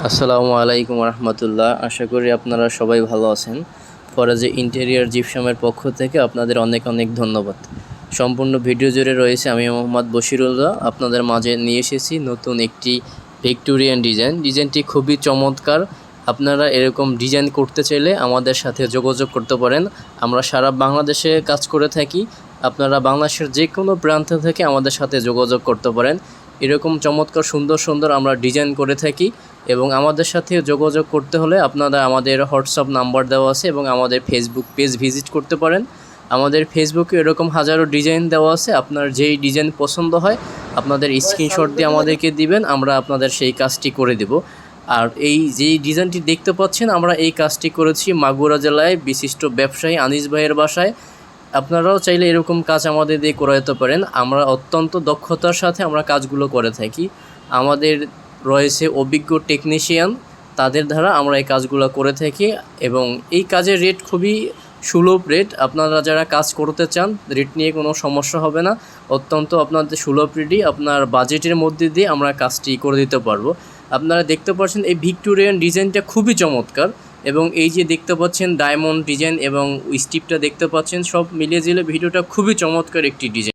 আসসালামু আলাইকুম রহমতুল্লাহ। আশা করি আপনারা সবাই ভালো আছেন। ফরাজি ইন্টেরিয়ার জিপসামের পক্ষ থেকে আপনাদের অনেক অনেক ধন্যবাদ। সম্পূর্ণ ভিডিও জুড়ে রয়েছে আমি মোহাম্মদ বশিরুল্লাহ আপনাদের মাঝে নিয়ে এসেছি নতুন একটি ভিক্টোরিয়ান ডিজাইনটি খুবই চমৎকার। আপনারা এরকম ডিজাইন করতে চাইলে আমাদের সাথে যোগাযোগ করতে পারেন। আমরা সারা বাংলাদেশে কাজ করে থাকি। আপনারা বাংলাদেশের যে কোনো প্রান্ত থেকে আমাদের সাথে যোগাযোগ করতে পারেন। এরকম চমৎকার সুন্দর সুন্দর আমরা ডিজাইন করে থাকি এবং আমাদের সাথে যোগাযোগ করতে হলে আপনারা আমাদের হোয়াটসঅ্যাপ নাম্বার দেওয়া আছে এবং আমাদের ফেসবুক পেজ ভিজিট করতে পারেন। আমাদের ফেসবুকে এরকম হাজারো ডিজাইন দেওয়া আছে। আপনার যেই ডিজাইন পছন্দ হয় আপনাদের স্ক্রিনশট দিয়ে আমাদেরকে দিবেন, আমরা আপনাদের সেই কাজটি করে দেব। আর এই যেই ডিজাইনটি দেখতে পাচ্ছেন আমরা এই কাজটি করেছি মাগুরা জেলায় বিশিষ্ট ব্যবসায়ী আনিস ভাইয়ের বাসায়। আপনারাও চাইলে এরকম কাজ আমাদের দিয়ে করাতে পারেন। আমরা অত্যন্ত দক্ষতার সাথে আমরা কাজগুলো করে থাকি। আমাদের রয়েছে অভিজ্ঞ টেকনিশিয়ান, তাদের দ্বারা আমরা এই কাজগুলো করে থাকি এবং এই কাজের রেট খুবই সুলভ রেট। আপনারা যারা কাজ করতে চান রেট নিয়ে কোনো সমস্যা হবে না। অত্যন্ত আপনাদের সুলভ রেটই আপনার বাজেটের মধ্যে দিয়ে আমরা কাজটি করে দিতে পারবো। আপনারা দেখতে পাচ্ছেন এই ভিক্টোরিয়ান ডিজাইনটা খুবই চমৎকার এবং এই যে দেখতে পাচ্ছেন ডায়মন্ড ডিজাইন এবং স্টিপটা দেখতে পাচ্ছেন, সব মিলিয়ে জিলে ভিডিওটা খুবই চমৎকার একটি ডিজাইন।